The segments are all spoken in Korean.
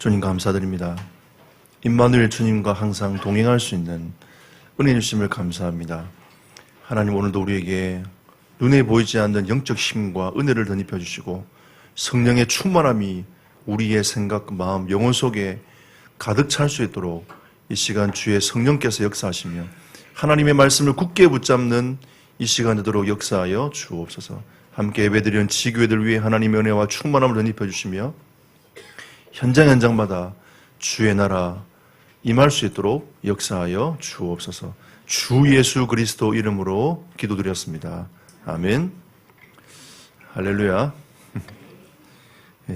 주님 감사드립니다. 임마누엘 주님과 항상 동행할 수 있는 은혜 주심을 감사합니다. 하나님, 오늘도 우리에게 눈에 보이지 않는 영적 힘과 은혜를 덧입혀 주시고 성령의 충만함이 우리의 생각, 마음, 영혼 속에 가득 찰 수 있도록 이 시간 주의 성령께서 역사하시며 하나님의 말씀을 굳게 붙잡는 이 시간 되도록 역사하여 주옵소서. 함께 예배드리는 지교회들 위해 하나님의 은혜와 충만함을 덧입혀 주시며 현장마다 주의 나라 임할 수 있도록 역사하여 주옵소서. 주 예수 그리스도 이름으로 기도드렸습니다. 아멘. 할렐루야.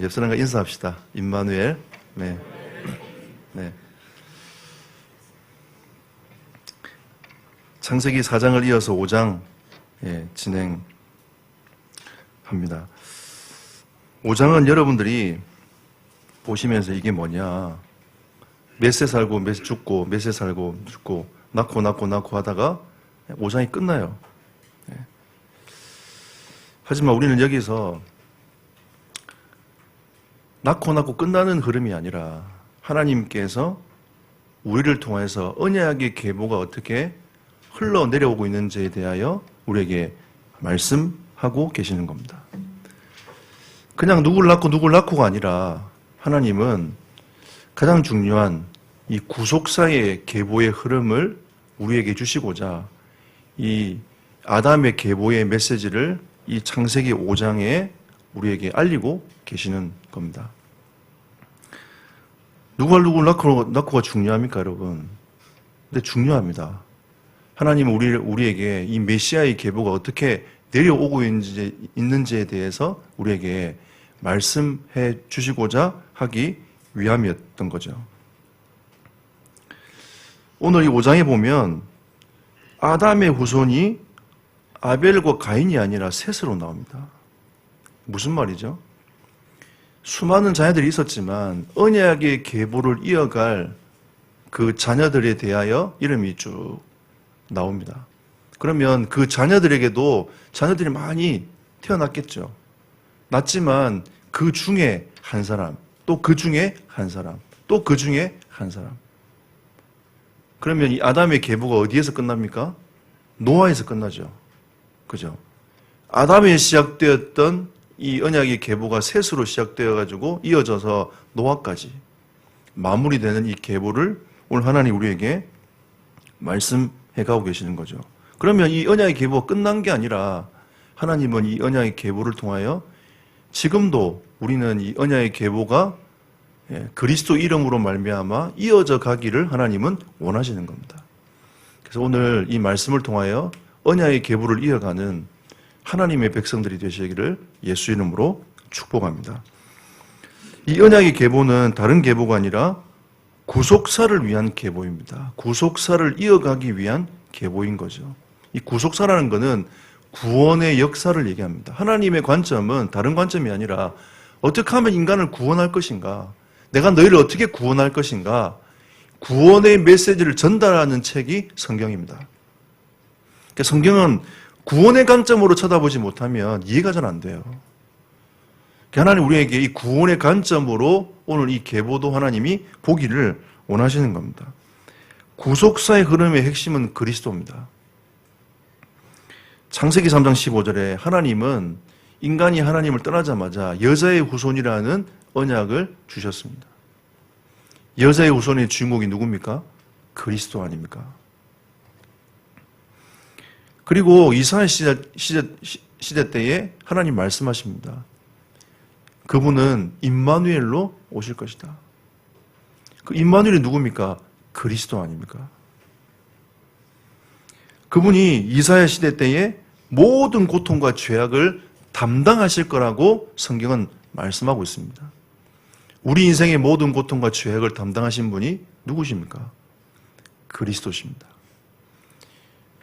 옆 사람과 인사합시다. 임마누엘. 네. 창세기 4장을 이어서 5장 진행합니다. 5장은 여러분들이 보시면서 이게 뭐냐, 몇 세 살고 몇 세 죽고 몇 세 살고 죽고 낳고 하다가 5장이 끝나요. 하지만 우리는 여기서 낳고 끝나는 흐름이 아니라 하나님께서 우리를 통해서 언약의 계보가 어떻게 흘러내려오고 있는지에 대하여 우리에게 말씀하고 계시는 겁니다. 그냥 누굴 낳고가 아니라 하나님은 가장 중요한 이 구속사의 계보의 흐름을 우리에게 주시고자 이 아담의 계보의 메시지를 이 창세기 5장에 우리에게 알리고 계시는 겁니다. 누굴 낳고가 중요합니까, 여러분? 근데 중요합니다. 하나님은 우리에게 이 메시아의 계보가 어떻게 내려오고 있는지에 대해서 우리에게 말씀해 주시고자 하기 위함이었던 거죠. 오늘 이 5장에 보면 아담의 후손이 아벨과 가인이 아니라 셋으로 나옵니다. 무슨 말이죠? 수많은 자녀들이 있었지만 언약의 계보를 이어갈 그 자녀들에 대하여 이름이 쭉 나옵니다. 그러면 그 자녀들에게도 자녀들이 많이 태어났겠죠. 났지만 그 중에 한 사람, 또 그 중에 한 사람, 또 그 중에 한 사람. 그러면 이 아담의 계보가 어디에서 끝납니까? 노아에서 끝나죠. 그죠? 아담에 시작되었던 이 언약의 계보가 셋으로 시작되어가지고 이어져서 노아까지 마무리되는 이 계보를 오늘 하나님 우리에게 말씀해가고 계시는 거죠. 그러면 이 언약의 계보가 끝난 게 아니라 하나님은 이 언약의 계보를 통하여 지금도 우리는 이 언약의 계보가 그리스도 이름으로 말미암아 이어져 가기를 하나님은 원하시는 겁니다. 그래서 오늘 이 말씀을 통하여 언약의 계보를 이어가는 하나님의 백성들이 되시기를 예수 이름으로 축복합니다. 이 언약의 계보는 다른 계보가 아니라 구속사를 위한 계보입니다. 구속사를 이어가기 위한 계보인 거죠. 이 구속사라는 것은 구원의 역사를 얘기합니다. 하나님의 관점은 다른 관점이 아니라 어떻게 하면 인간을 구원할 것인가, 내가 너희를 어떻게 구원할 것인가, 구원의 메시지를 전달하는 책이 성경입니다. 그러니까 성경은 구원의 관점으로 쳐다보지 못하면 이해가 잘 안 돼요. 하나님 우리에게 이 구원의 관점으로 오늘 이 계보도 하나님이 보기를 원하시는 겁니다. 구속사의 흐름의 핵심은 그리스도입니다. 창세기 3장 15절에 하나님은 인간이 하나님을 떠나자마자 여자의 후손이라는 언약을 주셨습니다. 여자의 후손의 주인공이 누굽니까? 그리스도 아닙니까? 그리고 이스라엘 시대 때에 하나님 말씀하십니다. 그분은 임마누엘로 오실 것이다. 그 임마누엘이 누굽니까? 그리스도 아닙니까? 그분이 이사야 시대 때에 모든 고통과 죄악을 담당하실 거라고 성경은 말씀하고 있습니다. 우리 인생의 모든 고통과 죄악을 담당하신 분이 누구십니까? 그리스도십니다.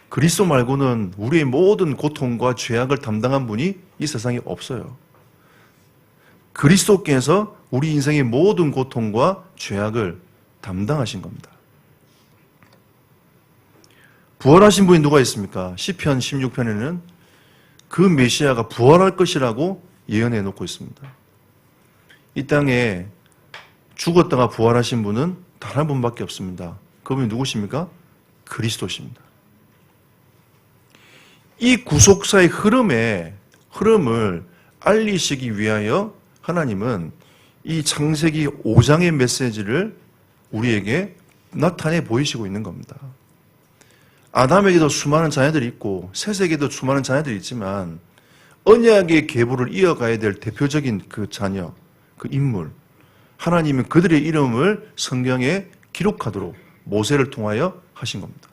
그리스도 말고는 우리의 모든 고통과 죄악을 담당한 분이 이 세상에 없어요. 그리스도께서 우리 인생의 모든 고통과 죄악을 담당하신 겁니다. 부활하신 분이 누가 있습니까? 시편 16편에는 그 메시아가 부활할 것이라고 예언해 놓고 있습니다. 이 땅에 죽었다가 부활하신 분은 단 한 분밖에 없습니다. 그분이 누구십니까? 그리스도십니다. 이 구속사의 흐름을 알리시기 위하여 하나님은 이 창세기 5장의 메시지를 우리에게 나타내 보이시고 있는 겁니다. 아담에게도 수많은 자녀들이 있고 셋에게도 수많은 자녀들이 있지만 언약의 계보를 이어가야 될 대표적인 그 자녀, 그 인물, 하나님은 그들의 이름을 성경에 기록하도록 모세를 통하여 하신 겁니다.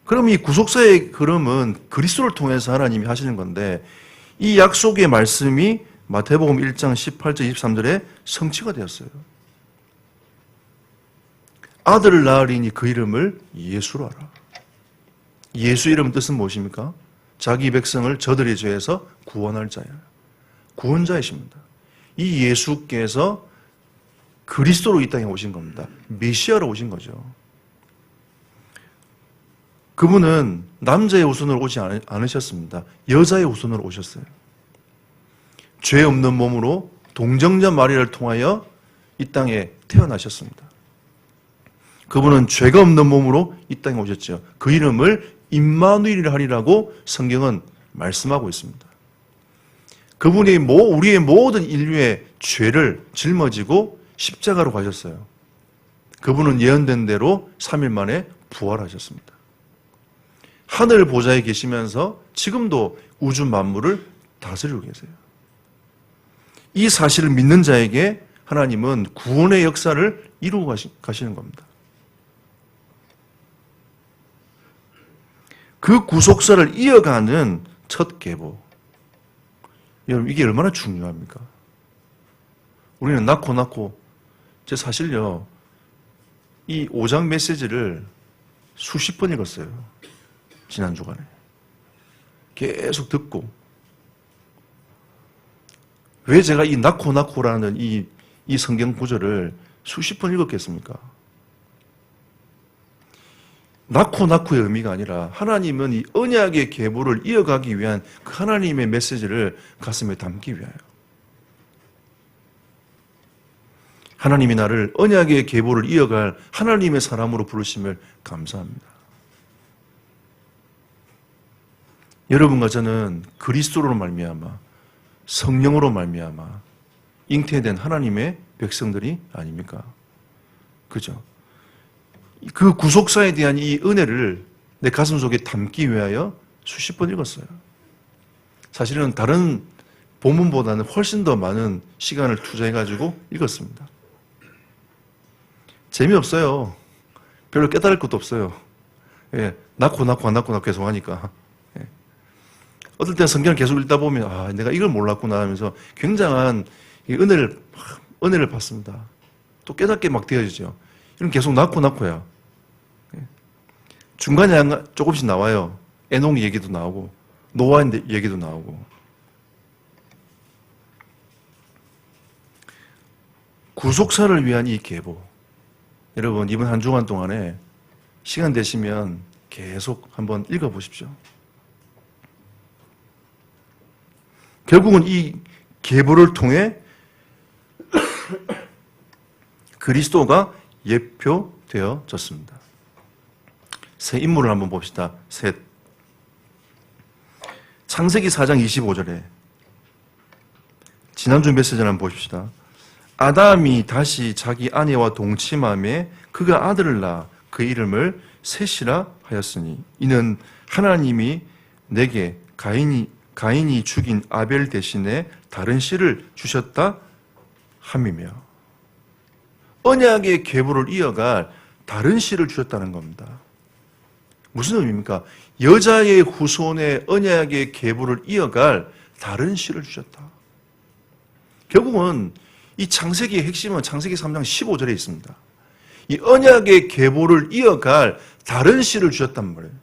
그럼 이 구속사의 흐름은 그리스도를 통해서 하나님이 하시는 건데 이 약속의 말씀이 마태복음 1장 18절 23절에 성취가 되었어요. 아들을 낳으리니 그 이름을 예수로 하라. 예수 이름 뜻은 무엇입니까? 자기 백성을 저들의 죄에서 구원할 자야. 구원자이십니다. 이 예수께서 그리스도로 이 땅에 오신 겁니다. 메시아로 오신 거죠. 그분은 남자의 후손으로 오지 않으셨습니다. 여자의 후손으로 오셨어요. 죄 없는 몸으로 동정녀 마리아를 통하여 이 땅에 태어나셨습니다. 그분은 죄가 없는 몸으로 이 땅에 오셨죠. 그 이름을 임마누엘이라 하리라고 성경은 말씀하고 있습니다. 그분이 우리의 모든 인류의 죄를 짊어지고 십자가로 가셨어요. 그분은 예언된 대로 3일 만에 부활하셨습니다. 하늘 보좌에 계시면서 지금도 우주 만물을 다스리고 계세요. 이 사실을 믿는 자에게 하나님은 구원의 역사를 이루고 가시는 겁니다. 그 구속사를 이어가는 첫 계보. 여러분, 이게 얼마나 중요합니까? 우리는 낳고 제 사실요, 이 5장 메시지를 수십 번 읽었어요. 지난 주간에. 계속 듣고. 왜 제가 이 낳고라는 이 성경 구절을 수십 번 읽었겠습니까? 낳고의 의미가 아니라 하나님은 이 언약의 계보를 이어가기 위한 그 하나님의 메시지를 가슴에 담기 위하여. 하나님이 나를 언약의 계보를 이어갈 하나님의 사람으로 부르심을 감사합니다. 여러분과 저는 그리스도로 말미암아 성령으로 말미암아 잉태된 하나님의 백성들이 아닙니까? 그죠? 그 구속사에 대한 이 은혜를 내 가슴 속에 담기 위하여 수십 번 읽었어요. 사실은 다른 본문보다는 훨씬 더 많은 시간을 투자해가지고 읽었습니다. 재미없어요. 별로 깨달을 것도 없어요. 예, 낳고 계속 하니까. 예. 어떨 때는 성경을 계속 읽다 보면 내가 이걸 몰랐구나 하면서 굉장한 은혜를 받습니다. 또 깨닫게 막 되어지죠. 이런 계속 낳고야. 중간에 조금씩 나와요. 에녹 얘기도 나오고 노아 얘기도 나오고. 구속사를 위한 이 계보. 여러분, 이번 한 주간 동안에 시간 되시면 계속 한번 읽어보십시오. 결국은 이 계보를 통해 그리스도가 예표되어졌습니다. 새 인물을 한번 봅시다. 셋. 창세기 4장 25절에 지난주 메시지를 한번 보십시다. 아담이 다시 자기 아내와 동침함에 그가 아들을 낳아 그 이름을 셋이라 하였으니 이는 하나님이 내게 가인이 죽인 아벨 대신에 다른 씨를 주셨다 함이며 언약의 계보를 이어갈 다른 씨를 주셨다는 겁니다. 무슨 의미입니까? 여자의 후손의 언약의 계보를 이어갈 다른 씨를 주셨다. 결국은 이 창세기의 핵심은 창세기 3장 15절에 있습니다. 이 언약의 계보를 이어갈 다른 씨를 주셨단 말이에요.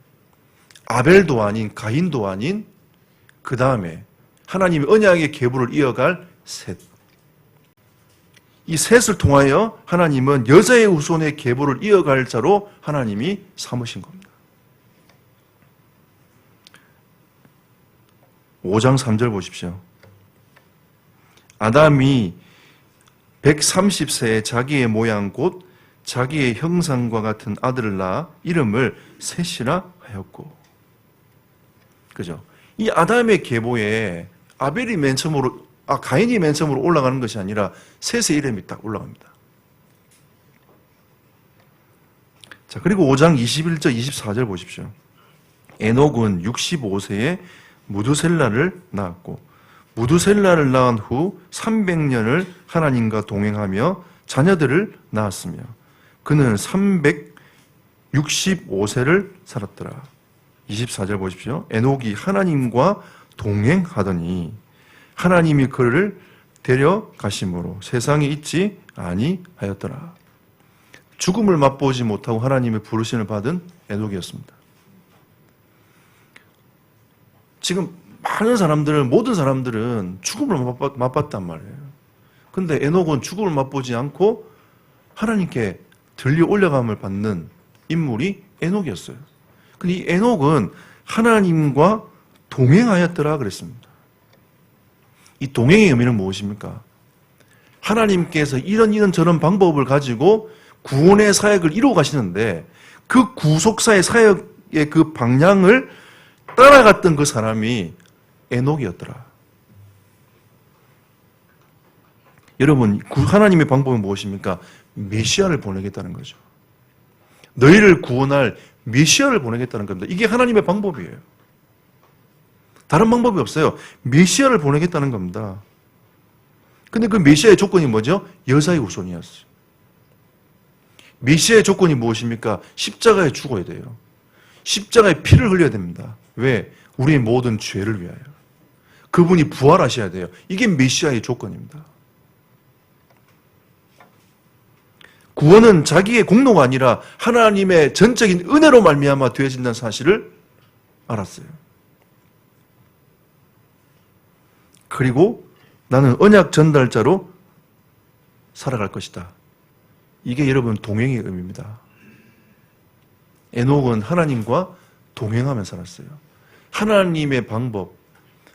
아벨도 아닌 가인도 아닌 그 다음에 하나님의 언약의 계보를 이어갈 셋. 이 셋을 통하여 하나님은 여자의 후손의 계보를 이어갈 자로 하나님이 삼으신 겁니다. 5장 3절 보십시오. 아담이 130세에 자기의 모양 곧 자기의 형상과 같은 아들을 낳아 이름을 셋이라 하였고. 그죠? 이 아담의 계보에 아벨이 맨 처음으로, 가인이 맨 처음으로 올라가는 것이 아니라 셋의 이름이 딱 올라갑니다. 자, 그리고 5장 21절, 24절 보십시오. 에녹은 65세에 무두셀라를 낳았고, 무두셀라를 낳은 후 300년을 하나님과 동행하며 자녀들을 낳았으며, 그는 365세를 살았더라. 24절 보십시오. 에녹이 하나님과 동행하더니 하나님이 그를 데려가심으로 세상에 있지 아니하였더라. 죽음을 맛보지 못하고 하나님의 부르심을 받은 에녹이었습니다. 지금 모든 사람들은 죽음을 맛봤단 말이에요. 근데 에녹은 죽음을 맛보지 않고 하나님께 들려 올려감을 받는 인물이 에녹이었어요. 근데 이 에녹은 하나님과 동행하였더라 그랬습니다. 이 동행의 의미는 무엇입니까? 하나님께서 이런 저런 방법을 가지고 구원의 사역을 이루어 가시는데 그 구속사의 사역의 그 방향을 따라갔던 그 사람이 에녹이었더라. 여러분, 하나님의 방법은 무엇입니까? 메시아를 보내겠다는 거죠. 너희를 구원할 메시아를 보내겠다는 겁니다. 이게 하나님의 방법이에요. 다른 방법이 없어요. 메시아를 보내겠다는 겁니다. 근데 그 메시아의 조건이 뭐죠? 여자의 후손이었어요. 메시아의 조건이 무엇입니까? 십자가에 죽어야 돼요. 십자가에 피를 흘려야 됩니다. 왜? 우리의 모든 죄를 위하여. 그분이 부활하셔야 돼요. 이게 메시아의 조건입니다. 구원은 자기의 공로가 아니라 하나님의 전적인 은혜로 말미암아 되어진다는 사실을 알았어요. 그리고 나는 언약 전달자로 살아갈 것이다. 이게 여러분 동행의 의미입니다. 에녹은 하나님과 동행하며 살았어요. 하나님의 방법,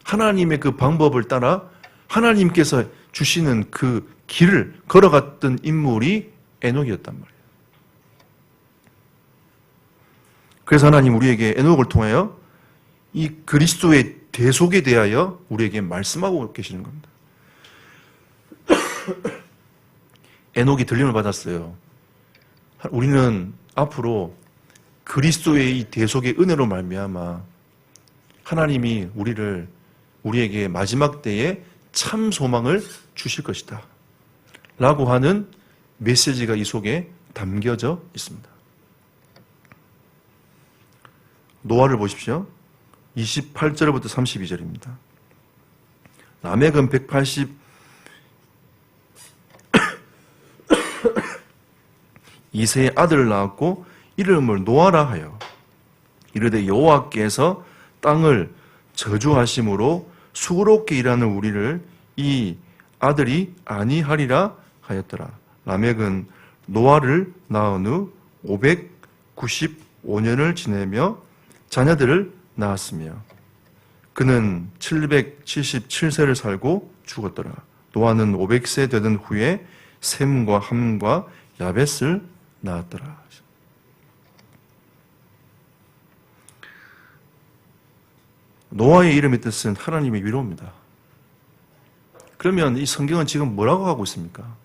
하나님의 그 방법을 따라 하나님께서 주시는 그 길을 걸어갔던 인물이 에녹이었단 말이에요. 그래서 하나님 우리에게 에녹을 통하여 이 그리스도의 대속에 대하여 우리에게 말씀하고 계시는 겁니다. 에녹이 들림을 받았어요. 우리는 앞으로 그리스도의 이 대속의 은혜로 말미암아 하나님이 우리에게 마지막 때에 참 소망을 주실 것이다 라고 하는 메시지가 이 속에 담겨져 있습니다. 노아를 보십시오. 28절부터 32절입니다. 라멕은 182세의 아들을 낳았고 이름을 노아라 하여 이르되 여호와께서 땅을 저주하심으로 수고롭게 일하는 우리를 이 아들이 아니하리라 하였더라. 라멕은 노아를 낳은 후 595년을 지내며 자녀들을 낳았으며 그는 777세를 살고 죽었더라. 노아는 500세 되던 후에 셈과 함과 야벳을 낳았더라. 노아의 이름의 뜻은 하나님의 위로입니다. 그러면 이 성경은 지금 뭐라고 하고 있습니까?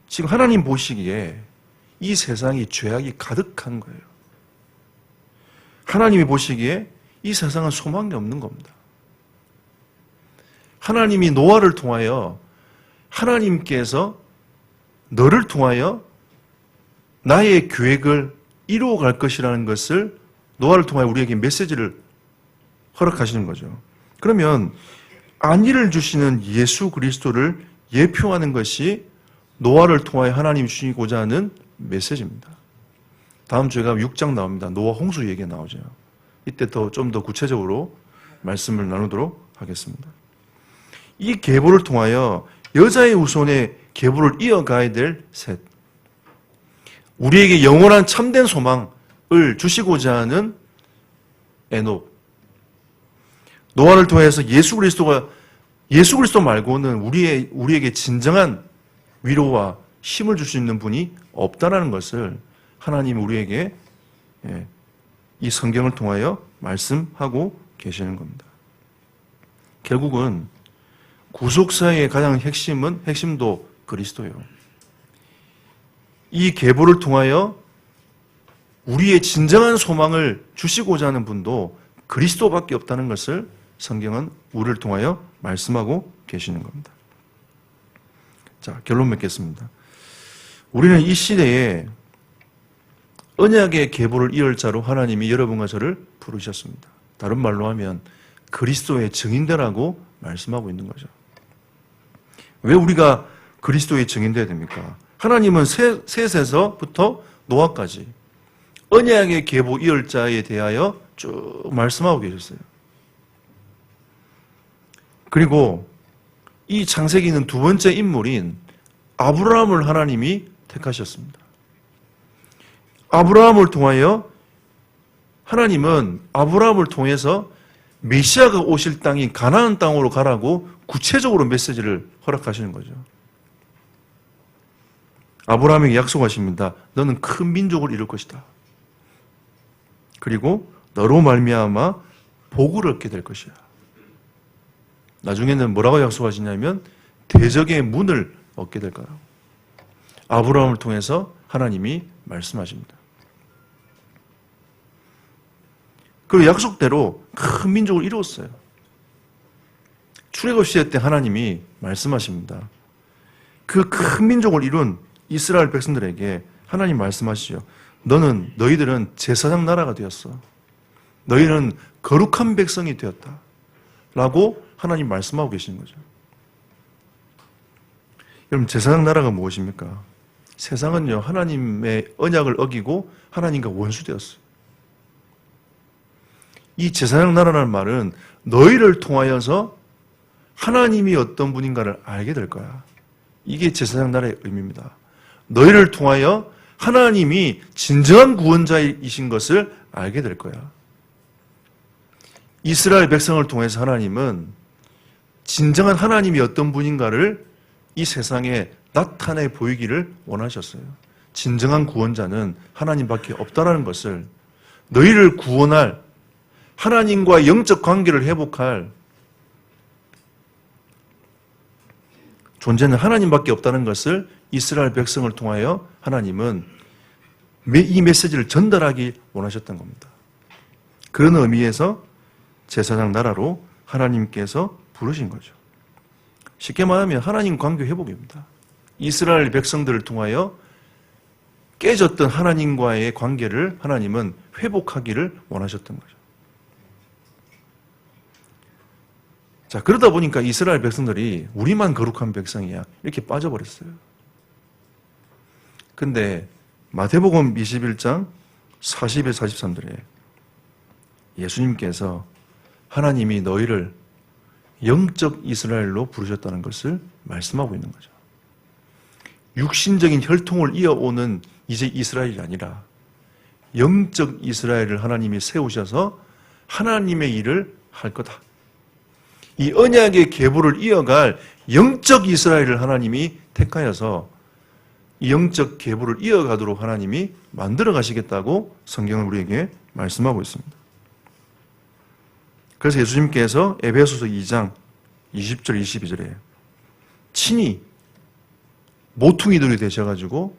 지금 하나님 보시기에 이 세상이 죄악이 가득한 거예요. 하나님이 보시기에 이 세상은 소망이 없는 겁니다. 하나님이 노아를 통하여 하나님께서 너를 통하여 나의 계획을 이루어갈 것이라는 것을 노아를 통하여 우리에게 메시지를 허락하시는 거죠. 그러면 안위를 주시는 예수 그리스도를 예표하는 것이 노아를 통하여 하나님이 주시고자 하는 메시지입니다. 다음 주에 가면 6장 나옵니다. 노아 홍수 얘기가 나오죠. 이때 좀 더 구체적으로 말씀을 나누도록 하겠습니다. 이 계보를 통하여 여자의 후손의 계보를 이어가야 될 셋. 우리에게 영원한 참된 소망을 주시고자 하는 에녹. 노아를 통해서 예수 그리스도 말고는 우리에게 진정한 위로와 힘을 줄 수 있는 분이 없다는 것을 하나님이 우리에게 이 성경을 통하여 말씀하고 계시는 겁니다. 결국은 구속사의 가장 핵심도 그리스도예요. 이 계보를 통하여 우리의 진정한 소망을 주시고자 하는 분도 그리스도밖에 없다는 것을 성경은 우리를 통하여 말씀하고 계시는 겁니다. 자, 결론 맺겠습니다. 우리는 이 시대에 언약의 계보를 이을 자로 하나님이 여러분과 저를 부르셨습니다. 다른 말로 하면 그리스도의 증인되라고 말씀하고 있는 거죠. 왜 우리가 그리스도의 증인되어야 됩니까? 하나님은 셋에서부터 노아까지 언약의 계보 이을 자에 대하여 쭉 말씀하고 계셨어요. 그리고 이 창세기는 두 번째 인물인 아브라함을 하나님이 택하셨습니다. 아브라함을 통하여 하나님은 아브라함을 통해서 메시아가 오실 땅인 가나안 땅으로 가라고 구체적으로 메시지를 허락하시는 거죠. 아브라함에게 약속하십니다. 너는 큰 민족을 이룰 것이다. 그리고 너로 말미암아 복을 얻게 될 것이야. 나중에는 뭐라고 약속하시냐면 대적의 문을 얻게 될 거라고. 아브라함을 통해서 하나님이 말씀하십니다. 그리고 약속대로 큰 민족을 이루었어요. 출애굽 시대 때 하나님이 말씀하십니다. 그 큰 민족을 이룬 이스라엘 백성들에게 하나님 말씀하시죠. 너희들은 제사장 나라가 되었어. 너희는 거룩한 백성이 되었다. 라고 하나님 말씀하고 계시는 거죠. 여러분, 제사장 나라가 무엇입니까? 세상은요, 하나님의 언약을 어기고 하나님과 원수되었어요. 이 제사장 나라라는 말은 너희를 통하여서 하나님이 어떤 분인가를 알게 될 거야. 이게 제사장 나라의 의미입니다. 너희를 통하여 하나님이 진정한 구원자이신 것을 알게 될 거야. 이스라엘 백성을 통해서 하나님은 진정한 하나님이 어떤 분인가를 이 세상에 나타내 보이기를 원하셨어요. 진정한 구원자는 하나님밖에 없다는 것을, 너희를 구원할, 하나님과 영적 관계를 회복할 존재는 하나님밖에 없다는 것을 이스라엘 백성을 통하여 하나님은 이 메시지를 전달하기 원하셨던 겁니다. 그런 의미에서 제사장 나라로 하나님께서 부르신 거죠. 쉽게 말하면 하나님 관계 회복입니다. 이스라엘 백성들을 통하여 깨졌던 하나님과의 관계를 하나님은 회복하기를 원하셨던 거죠. 자, 그러다 보니까 이스라엘 백성들이 우리만 거룩한 백성이야 이렇게 빠져버렸어요. 근데 마태복음 21장 40에 43절에 예수님께서 하나님이 너희를 영적 이스라엘로 부르셨다는 것을 말씀하고 있는 거죠. 육신적인 혈통을 이어오는 이제 이스라엘이 아니라 영적 이스라엘을 하나님이 세우셔서 하나님의 일을 할 거다. 이 언약의 계보를 이어갈 영적 이스라엘을 하나님이 택하여서 이 영적 계보를 이어가도록 하나님이 만들어 가시겠다고 성경은 우리에게 말씀하고 있습니다. 그래서 예수님께서 에베소서 2장 20절 22절에 친히 모퉁이들이 되셔가지고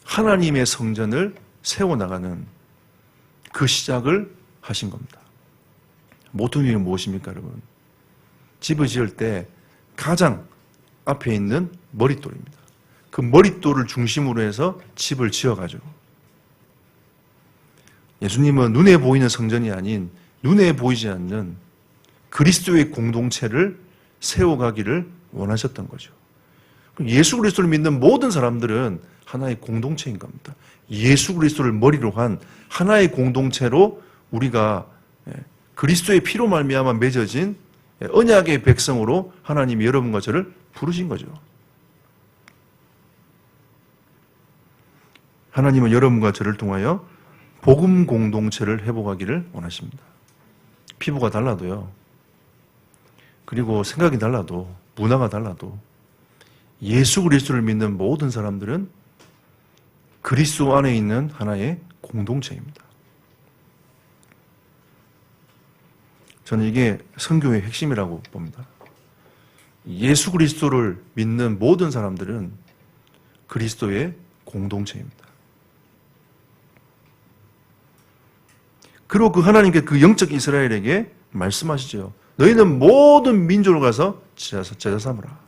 하나님의 성전을 세워나가는 그 시작을 하신 겁니다. 모퉁이는 무엇입니까, 여러분? 집을 지을 때 가장 앞에 있는 머릿돌입니다. 그 머릿돌을 중심으로 해서 집을 지어가지고 예수님은 눈에 보이는 성전이 아닌 눈에 보이지 않는 그리스도의 공동체를 세워가기를 원하셨던 거죠. 예수 그리스도를 믿는 모든 사람들은 하나의 공동체인 겁니다. 예수 그리스도를 머리로 한 하나의 공동체로 우리가 그리스도의 피로 말미암아 맺어진 언약의 백성으로 하나님이 여러분과 저를 부르신 거죠. 하나님은 여러분과 저를 통하여 복음 공동체를 회복하기를 원하십니다. 피부가 달라도요. 그리고 생각이 달라도, 문화가 달라도 예수 그리스도를 믿는 모든 사람들은 그리스도 안에 있는 하나의 공동체입니다. 저는 이게 선교의 핵심이라고 봅니다. 예수 그리스도를 믿는 모든 사람들은 그리스도의 공동체입니다. 그리고 그 하나님께 그 영적 이스라엘에게 말씀하시죠. 너희는 모든 민족을 가서 제자 삼으라.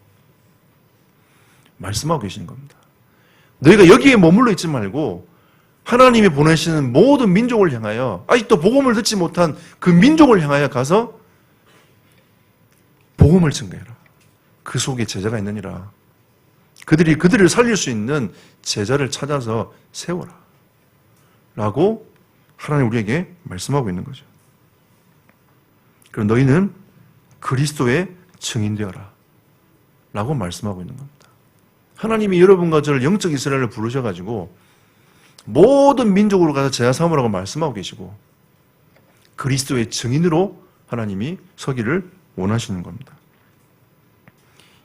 말씀하고 계시는 겁니다. 너희가 여기에 머물러 있지 말고 하나님이 보내시는 모든 민족을 향하여, 아직도 복음을 듣지 못한 그 민족을 향하여 가서 복음을 증거해라. 그 속에 제자가 있느니라. 그들을 살릴 수 있는 제자를 찾아서 세워라. 라고 하나님 우리에게 말씀하고 있는 거죠. 그럼 너희는 그리스도의 증인되어라. 라고 말씀하고 있는 겁니다. 하나님이 여러분과 저를 영적 이스라엘을 부르셔가지고 모든 민족으로 가서 제자 삼으라고 말씀하고 계시고 그리스도의 증인으로 하나님이 서기를 원하시는 겁니다.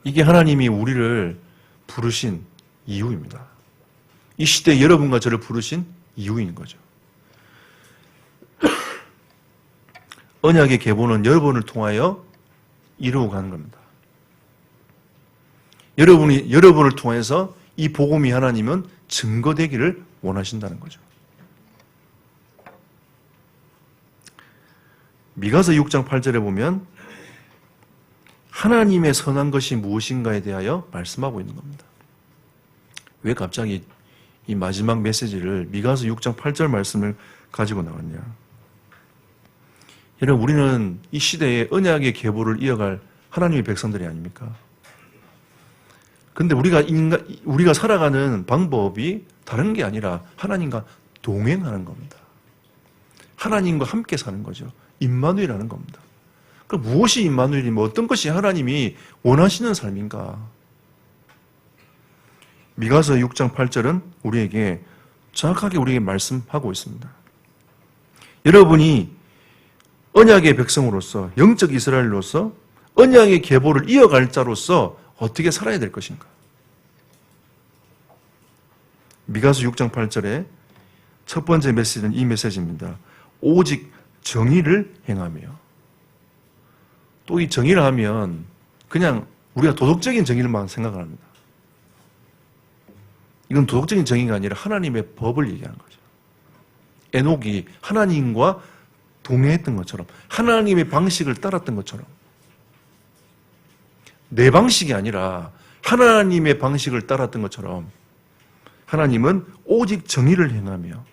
이게 하나님이 우리를 부르신 이유입니다. 이 시대에 여러분과 저를 부르신 이유인 거죠. 언약의 계보는 여러분을 통하여 이루어 가는 겁니다. 여러분을 통해서 이 복음이 하나님은 증거되기를 원하신다는 거죠. 미가서 6장 8절에 보면 하나님의 선한 것이 무엇인가에 대하여 말씀하고 있는 겁니다. 왜 갑자기 이 마지막 메시지를 미가서 6장 8절 말씀을 가지고 나왔냐? 여러분, 우리는 이 시대에 언약의 계보를 이어갈 하나님의 백성들이 아닙니까? 근데 우리가 살아가는 방법이 다른 게 아니라 하나님과 동행하는 겁니다. 하나님과 함께 사는 거죠. 임마누엘이라는 겁니다. 그럼 무엇이 임마누엘이면 어떤 것이 하나님이 원하시는 삶인가? 미가서 6장 8절은 우리에게 정확하게 우리에게 말씀하고 있습니다. 여러분이 언약의 백성으로서 영적 이스라엘로서 언약의 계보를 이어갈 자로서 어떻게 살아야 될 것인가? 미가서 6장 8절에 첫 번째 메시지는 이 메시지입니다. 오직 정의를 행하며. 또 이 정의를 하면 그냥 우리가 도덕적인 정의를만 생각을 합니다. 이건 도덕적인 정의가 아니라 하나님의 법을 얘기하는 거죠. 에녹이 하나님과 동행했던 것처럼, 하나님의 방식을 따랐던 것처럼, 내 방식이 아니라 하나님의 방식을 따랐던 것처럼 하나님은 오직 정의를 행하며,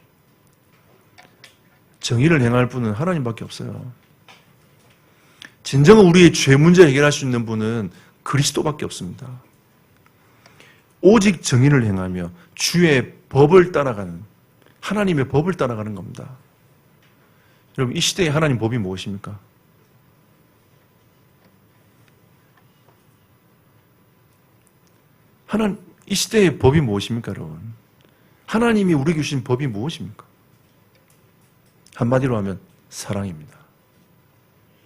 정의를 행할 분은 하나님밖에 없어요. 진정한 우리의 죄 문제 해결할 수 있는 분은 그리스도밖에 없습니다. 오직 정의를 행하며 주의 법을 따라가는, 하나님의 법을 따라가는 겁니다. 여러분, 이 시대의 하나님 법이 무엇입니까? 이 시대의 법이 무엇입니까, 여러분? 하나님이 우리에게 주신 법이 무엇입니까? 한마디로 하면 사랑입니다.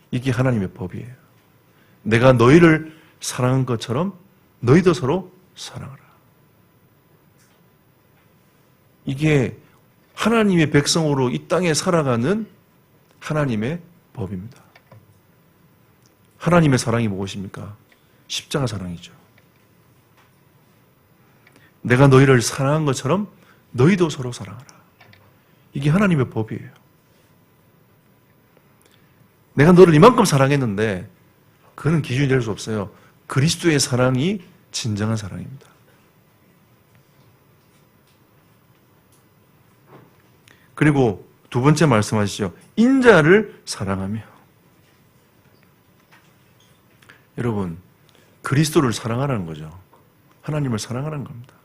이게 하나님의 법이에요. 내가 너희를 사랑한 것처럼 너희도 서로 사랑하라. 이게 하나님의 백성으로 이 땅에 살아가는 하나님의 법입니다. 하나님의 사랑이 무엇입니까? 십자가 사랑이죠. 내가 너희를 사랑한 것처럼 너희도 서로 사랑하라. 이게 하나님의 법이에요. 내가 너를 이만큼 사랑했는데 그는 기준이 될 수 없어요. 그리스도의 사랑이 진정한 사랑입니다. 그리고 두 번째 말씀하시죠. 인자를 사랑하며. 여러분, 그리스도를 사랑하라는 거죠. 하나님을 사랑하라는 겁니다.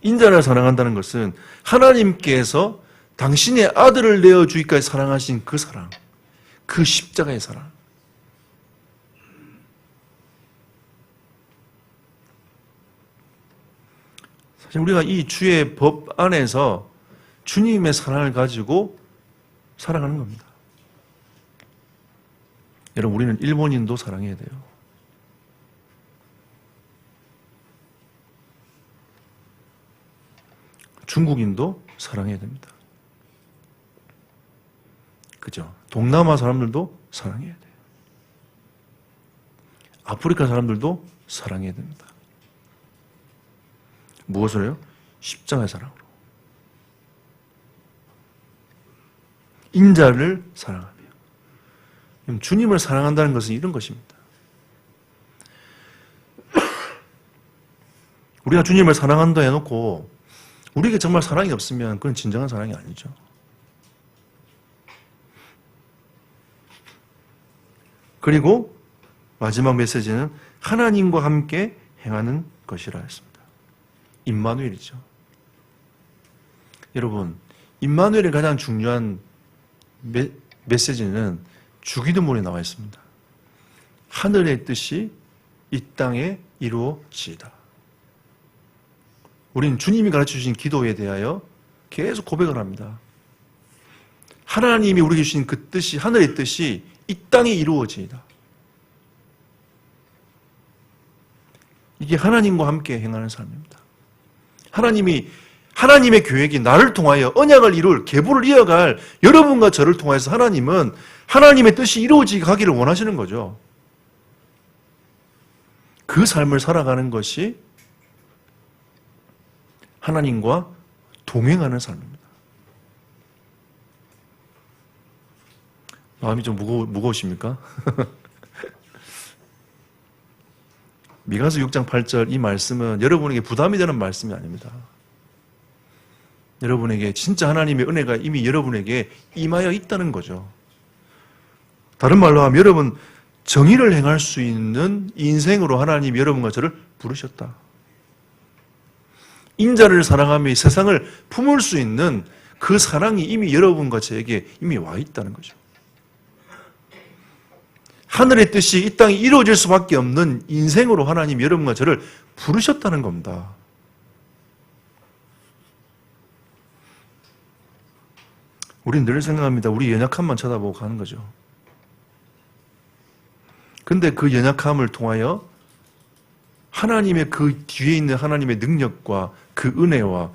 인자를 사랑한다는 것은 하나님께서 당신의 아들을 내어주기까지 사랑하신 그 사랑, 그 십자가의 사랑. 사실 우리가 이 주의 법 안에서 주님의 사랑을 가지고 살아가는 겁니다. 여러분, 우리는 일본인도 사랑해야 돼요. 중국인도 사랑해야 됩니다. 그죠? 동남아 사람들도 사랑해야 돼요. 아프리카 사람들도 사랑해야 됩니다. 무엇을요? 십자가의 사랑으로. 인자를 사랑하며. 주님을 사랑한다는 것은 이런 것입니다. 우리가 주님을 사랑한다 해놓고 우리에게 정말 사랑이 없으면 그건 진정한 사랑이 아니죠. 그리고 마지막 메시지는 하나님과 함께 행하는 것이라 했습니다. 임마누엘이죠. 여러분, 임마누엘의 가장 중요한 메시지는 주기도문에 나와 있습니다. 하늘의 뜻이 이 땅에 이루어지이다. 우리는 주님이 가르쳐주신 기도에 대하여 계속 고백을 합니다. 하나님이 우리에게 주신 그 뜻이, 하늘의 뜻이 이 땅에 이루어지이다. 이게 하나님과 함께 행하는 삶입니다. 하나님의 계획이 나를 통하여 언약을 이룰, 계보를 이어갈 여러분과 저를 통해서 하나님은 하나님의 뜻이 이루어지게 가기를 원하시는 거죠. 그 삶을 살아가는 것이 하나님과 동행하는 삶입니다. 마음이 좀 무거우십니까? 미가서 6장 8절 이 말씀은 여러분에게 부담이 되는 말씀이 아닙니다. 여러분에게 진짜 하나님의 은혜가 이미 여러분에게 임하여 있다는 거죠. 다른 말로 하면 여러분 정의를 행할 수 있는 인생으로 하나님이 여러분과 저를 부르셨다. 인자를 사랑하며 세상을 품을 수 있는 그 사랑이 이미 여러분과 저에게 이미 와 있다는 거죠. 하늘의 뜻이 이 땅에 이루어질 수밖에 없는 인생으로 하나님 여러분과 저를 부르셨다는 겁니다. 우리는 늘 생각합니다. 우리 연약함만 쳐다보고 가는 거죠. 근데 그 연약함을 통하여 하나님의 그 뒤에 있는 하나님의 능력과 그 은혜와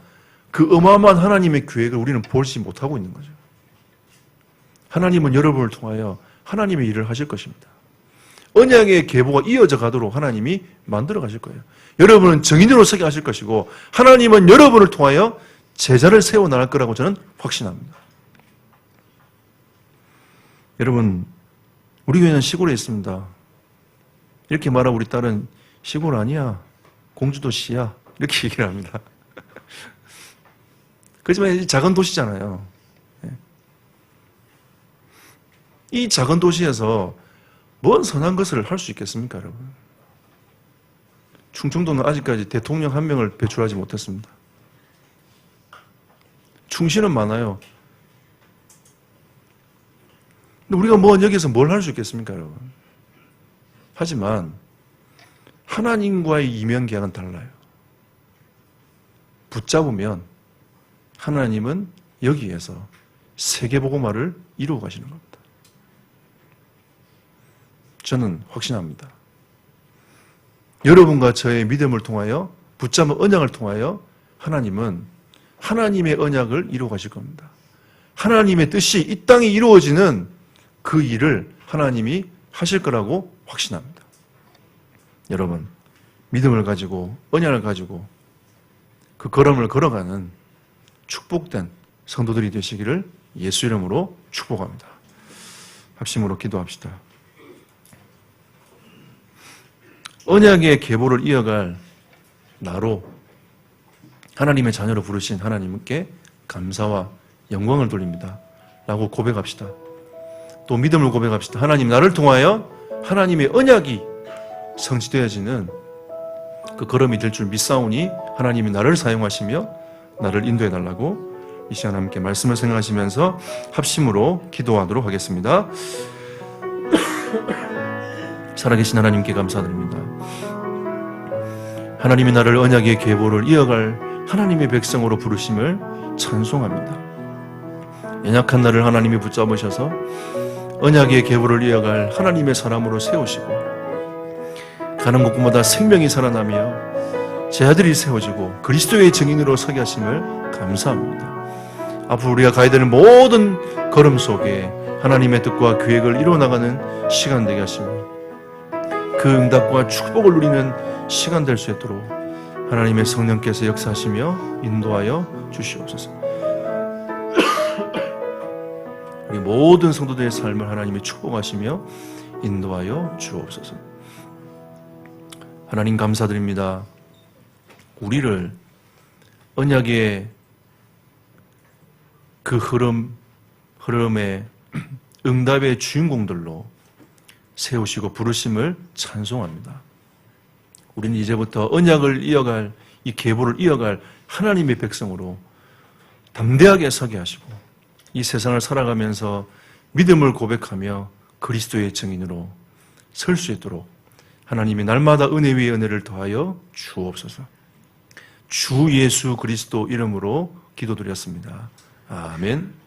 그 어마어마한 하나님의 계획을 우리는 보지 못하고 있는 거죠. 하나님은 여러분을 통하여 하나님의 일을 하실 것입니다. 언약의 계보가 이어져 가도록 하나님이 만들어 가실 거예요. 여러분은 정인으로 서게 하실 것이고 하나님은 여러분을 통하여 제자를 세워 나갈 거라고 저는 확신합니다. 여러분, 우리 교회는 시골에 있습니다. 이렇게 말하고 우리 딸은 시골 아니야. 공주도시야. 이렇게 얘기를 합니다. 그렇지만 작은 도시잖아요. 이 작은 도시에서 뭔 선한 것을 할 수 있겠습니까, 여러분? 충청도는 아직까지 대통령 한 명을 배출하지 못했습니다. 충신은 많아요. 근데 우리가 여기서 뭘 할 수 있겠습니까, 여러분? 하지만 하나님과의 이면 계약은 달라요. 붙잡으면 하나님은 여기에서 세계복음화를 이루어 가시는 겁니다. 저는 확신합니다. 여러분과 저의 믿음을 통하여 붙잡은 언약을 통하여 하나님은 하나님의 언약을 이루어 가실 겁니다. 하나님의 뜻이 이 땅에 이루어지는 그 일을 하나님이 하실 거라고 확신합니다. 여러분, 믿음을 가지고 언약을 가지고 그 걸음을 걸어가는 축복된 성도들이 되시기를 예수 이름으로 축복합니다. 합심으로 기도합시다. 언약의 계보를 이어갈 나로 하나님의 자녀로 부르신 하나님께 감사와 영광을 돌립니다. 라고 고백합시다. 또 믿음을 고백합시다. 하나님, 나를 통하여 하나님의 언약이 성취되어지는 그 걸음이 될 줄 믿사오니 하나님이 나를 사용하시며 나를 인도해달라고 이 시간 함께 말씀을 생각하시면서 합심으로 기도하도록 하겠습니다. 살아계신 하나님께 감사드립니다. 하나님이 나를 언약의 계보를 이어갈 하나님의 백성으로 부르심을 찬송합니다. 연약한 나를 하나님이 붙잡으셔서 언약의 계보를 이어갈 하나님의 사람으로 세우시고 가는 곳곳마다 생명이 살아나며 제자들이 세워지고 그리스도의 증인으로 서게 하심을 감사합니다. 앞으로 우리가 가야 되는 모든 걸음 속에 하나님의 뜻과 계획을 이루어나가는 시간 되게 하시며 그 응답과 축복을 누리는 시간 될 수 있도록 하나님의 성령께서 역사하시며 인도하여 주시옵소서. 우리 모든 성도들의 삶을 하나님이 축복하시며 인도하여 주옵소서. 하나님 감사드립니다. 우리를 언약의 그 흐름의 응답의 주인공들로 세우시고 부르심을 찬송합니다. 우리는 이제부터 언약을 이어갈, 이 계보를 이어갈 하나님의 백성으로 담대하게 서게 하시고 이 세상을 살아가면서 믿음을 고백하며 그리스도의 증인으로 설 수 있도록 하나님이 날마다 은혜 위에 은혜를 더하여 주옵소서. 주 예수 그리스도 이름으로 기도드렸습니다. 아멘.